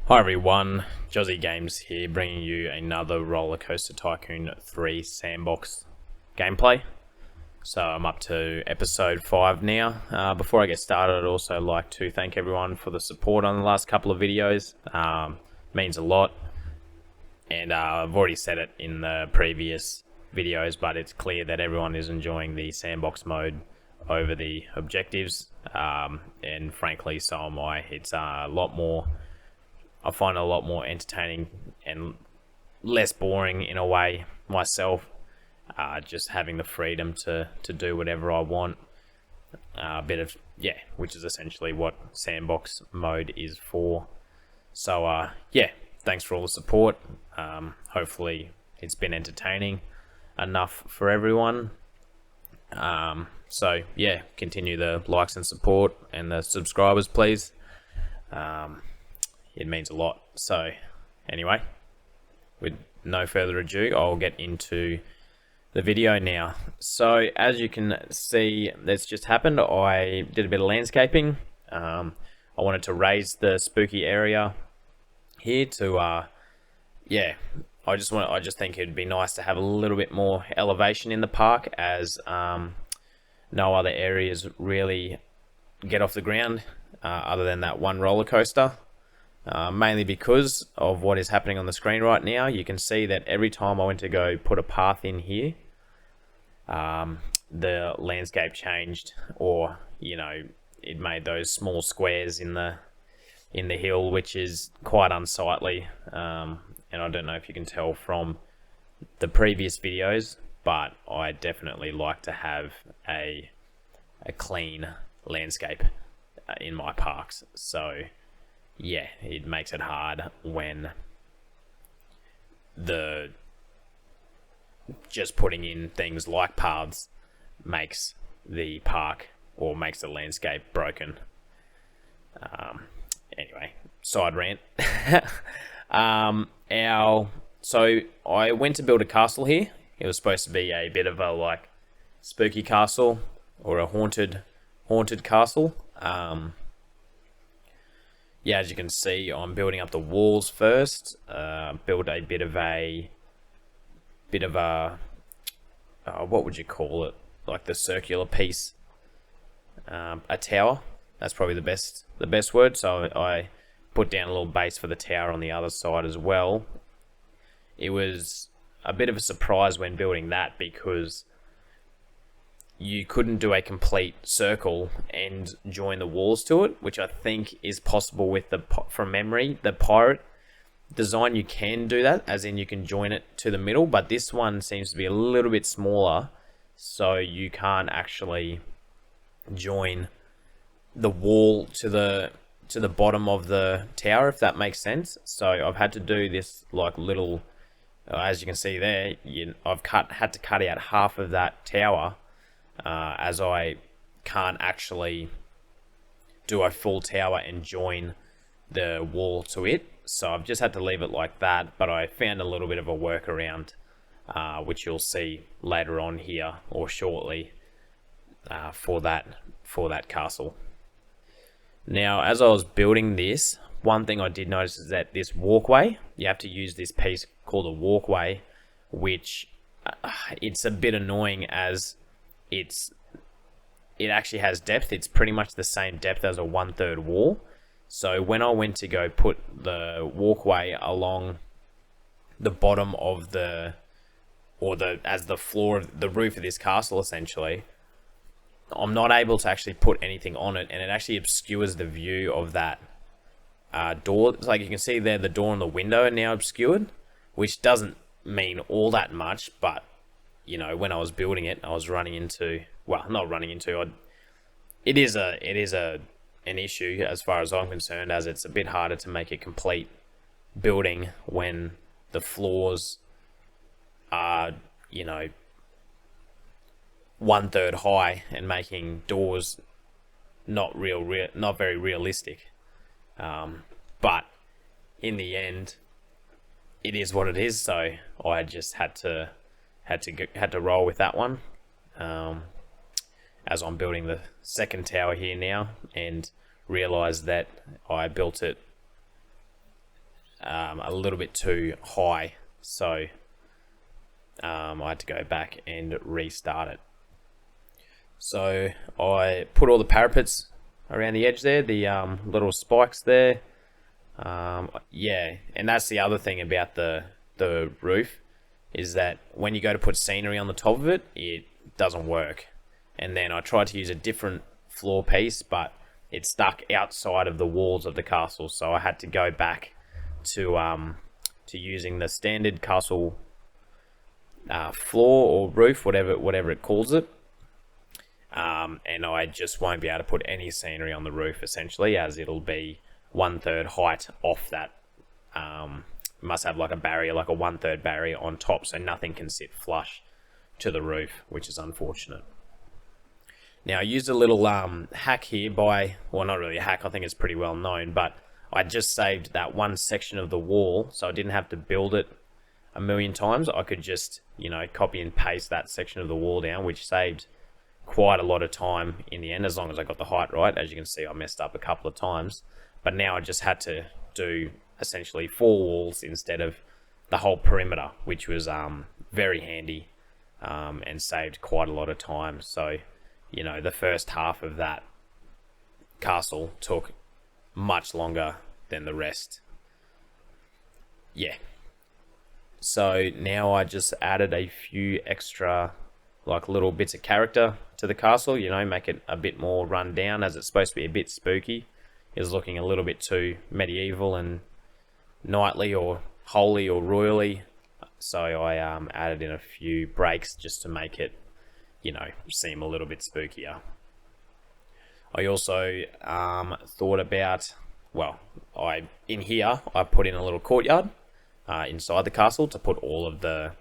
Hi everyone, Jozzy Games here, bringing you another Roller Coaster Tycoon 3 Sandbox gameplay. So I'm up to episode 5 now. Before I get started, I'd also like to thank everyone for the support on the last couple of videos. Means a lot, and I've already said it in the previous videos, but it's clear that everyone is enjoying the Sandbox mode over the objectives, and frankly, so am I. It's a lot more... I find it a lot more entertaining and less boring in a way myself. Just having the freedom to do whatever I want. Which is essentially what Sandbox mode is for. So thanks for all the support. Hopefully it's been entertaining enough for everyone. Continue the likes and support and the subscribers, please. It means a lot. So anyway, with no further ado, I'll get into the video now. So as you can see, that's just happened. I did a bit of landscaping. I wanted to raise the spooky area here to I just think it'd be nice to have a little bit more elevation in the park, as no other areas really get off the ground other than that one roller coaster. Mainly because of what is happening on the screen right now. You can see that every time I went to go put a path in here, the landscape changed, or it made those small squares in the hill, which is quite unsightly. And I don't know if you can tell from the previous videos, but I definitely like to have a clean landscape in my parks. So yeah, it makes it hard when just putting in things like paths makes the park, or makes the landscape, broken. Anyway, side rant. So I went to build a castle here. It was supposed to be a bit of a spooky castle, or a haunted castle. As you can see, I'm building up the walls first. Build a bit of a what would you call it? Like the circular piece, a tower. That's probably the best word. So I put down a little base for the tower on the other side as well. It was a bit of a surprise when building that, because you couldn't do a complete circle and join the walls to it, which I think is possible with from memory, the pirate design. You can do that, as in you can join it to the middle, but this one seems to be a little bit smaller, so you can't actually join the wall to the bottom of the tower, if that makes sense. So I've had to do this little, as you can see there, I've had to cut out half of that tower, as I can't actually do a full tower and join the wall to it. So I've just had to leave it like that, but I found a little bit of a workaround, which you'll see later on here, or shortly, for that castle. Now, as I was building this, one thing I did notice is that this walkway, you have to use this piece called a walkway, which it's a bit annoying, as it actually has depth. It's pretty much the same depth as a 1/3 wall. So when I went to go put the walkway along the bottom of as the floor of the roof of this castle, essentially, I'm not able to actually put anything on it, and it actually obscures the view of that door. It's like you can see there, the door and the window are now obscured, which doesn't mean all that much, but when I was building it, I was running into, it is an issue as far as I'm concerned, as it's a bit harder to make a complete building when the floors are 1/3 high, and making doors not very realistic. But in the end, it is what it is. So I just had to roll with that one, as I'm building the second tower here now, and realized that I built it a little bit too high, so I had to go back and restart it. So I put all the parapets around the edge there, the little spikes there. Yeah, and that's the other thing about the roof, is that when you go to put scenery on the top of it, it doesn't work. And then I tried to use a different floor piece, but it stuck outside of the walls of the castle, so I had to go back to using the standard castle floor or roof, whatever it calls it. And I just won't be able to put any scenery on the roof, essentially, as it'll be 1/3 height off that. Must have like a barrier, like a 1/3 barrier on top, so nothing can sit flush to the roof, which is unfortunate. Now I used a little hack here well, not really a hack, I think it's pretty well known, but I just saved that one section of the wall, so I didn't have to build it a million times. I could just, copy and paste that section of the wall down, which saved quite a lot of time in the end, as long as I got the height right. As you can see, I messed up a couple of times, but now I just had to do essentially 4 walls instead of the whole perimeter, which was very handy and saved quite a lot of time. So, the first half of that castle took much longer than the rest. Yeah. So now I just added a few extra little bits of character to the castle, make it a bit more run down, as it's supposed to be a bit spooky. It's looking a little bit too medieval and knightly or holy or royally. So I added in a few breaks just to make it, seem a little bit spookier. I also thought about, in here I put in a little courtyard inside the castle to put all of the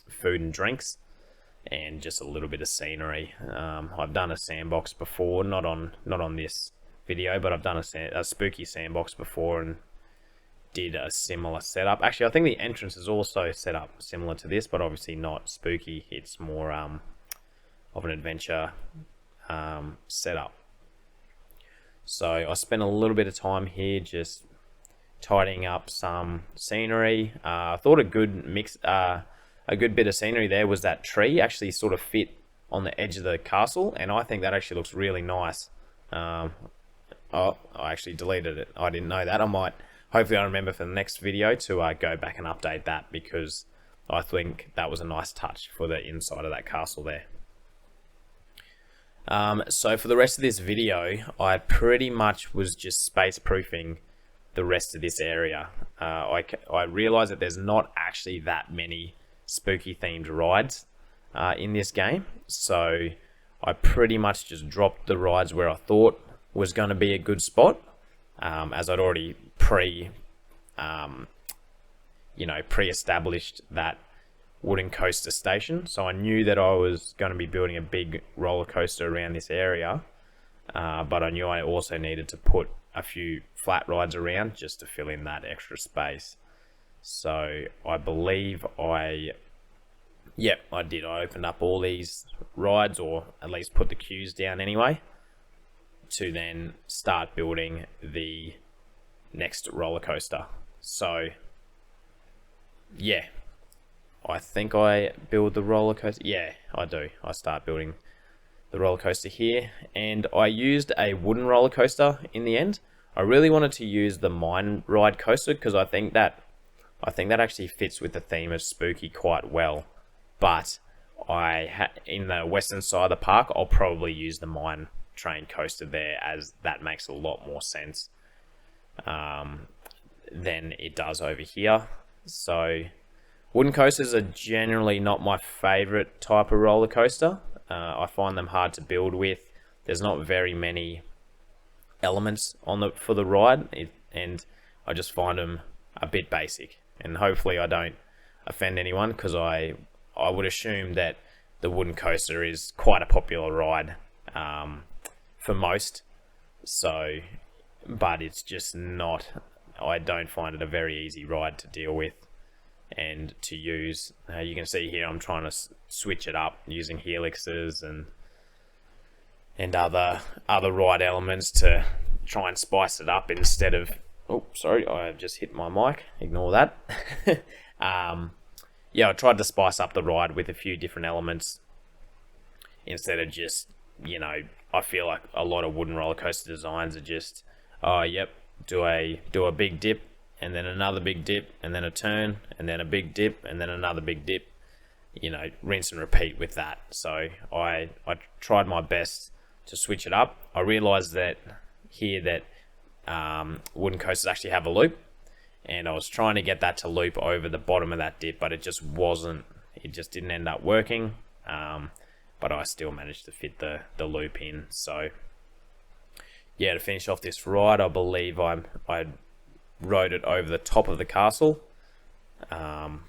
food and drinks and just a little bit of scenery. I've done a sandbox before, not on this video, but I've done a spooky sandbox before and did a similar setup. Actually, I think the entrance is also set up similar to this, but obviously not spooky. It's more of an adventure setup. So I spent a little bit of time here just tidying up some scenery. I thought a good bit of scenery there was that tree actually sort of fit on the edge of the castle, and I think that actually looks really nice. I actually deleted it. I didn't know that. Hopefully I remember for the next video to go back and update that, because I think that was a nice touch for the inside of that castle there. So for the rest of this video, I pretty much was just space proofing the rest of this area. I realized that there's not actually that many spooky themed rides in this game, so I pretty much just dropped the rides where I thought was going to be a good spot, as I'd already pre-established that wooden coaster station, so I knew that I was going to be building a big roller coaster around this area, but I knew I also needed to put a few flat rides around just to fill in that extra space. So I believe I did. I opened up all these rides, or at least put the queues down anyway, to then start building the next roller coaster. So yeah, I think I build the roller coaster. Yeah, I do. I start building the roller coaster here, and I used a wooden roller coaster in the end. I really wanted to use the mine ride coaster because I think that actually fits with the theme of spooky quite well. But in the western side of the park, I'll probably use the mine train coaster there, as that makes a lot more sense than it does over here. So wooden coasters are generally not my favorite type of roller coaster. I find them hard to build with. There's not very many elements for the ride, and I just find them a bit basic. And hopefully I don't offend anyone, because I would assume that the wooden coaster is quite a popular ride for most. So, but it's just not. I don't find it a very easy ride to deal with and to use. You can see here I'm trying to switch it up using helixes and other ride elements to try and spice it up instead of Oh, sorry, I just hit my mic. Ignore that. Yeah, I tried to spice up the ride with a few different elements instead of just, I feel like a lot of wooden roller coaster designs are just, oh, yep, do a big dip, and then another big dip, and then a turn, and then a big dip, and then another big dip. Rinse and repeat with that. So I tried my best to switch it up. I realized that wooden coasters actually have a loop, and I was trying to get that to loop over the bottom of that dip, but it just didn't end up working. But I still managed to fit the loop in. So yeah, to finish off this ride, I believe I rode it over the top of the castle, and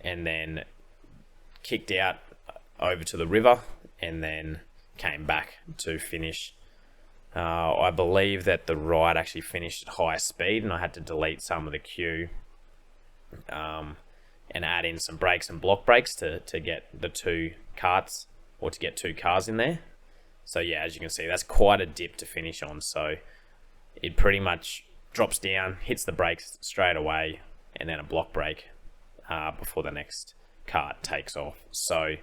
then kicked out over to the river, and then came back to finish. I believe that the ride actually finished at high speed, and I had to delete some of the queue, and add in some brakes and block brakes to get the two carts, or to get two cars in there. So yeah, as you can see, that's quite a dip to finish on. So it pretty much drops down, hits the brakes straight away, and then a block brake before the next cart takes off. So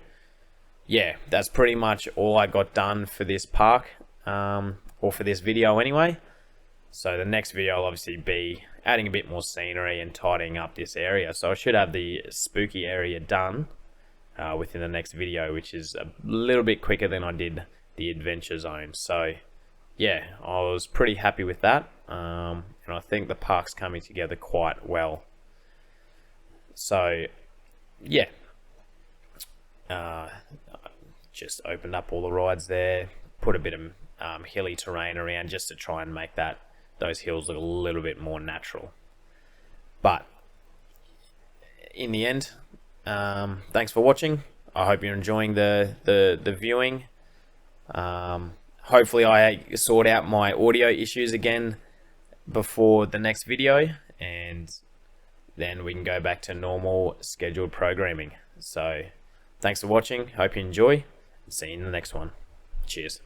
yeah, that's pretty much all I got done for this park, or for this video anyway. So the next video will obviously be adding a bit more scenery and tidying up this area. So I should have the spooky area done within the next video, which is a little bit quicker than I did the adventure zone. So yeah, I was pretty happy with that, and I think the park's coming together quite well. So yeah, just opened up all the rides there, put a bit of hilly terrain around just to try and make those hills look a little bit more natural. But in the end, thanks for watching. I hope you're enjoying the viewing. Hopefully I sort out my audio issues again before the next video, and then we can go back to normal scheduled programming. So thanks for watching, hope you enjoy, and see you in the next one. Cheers.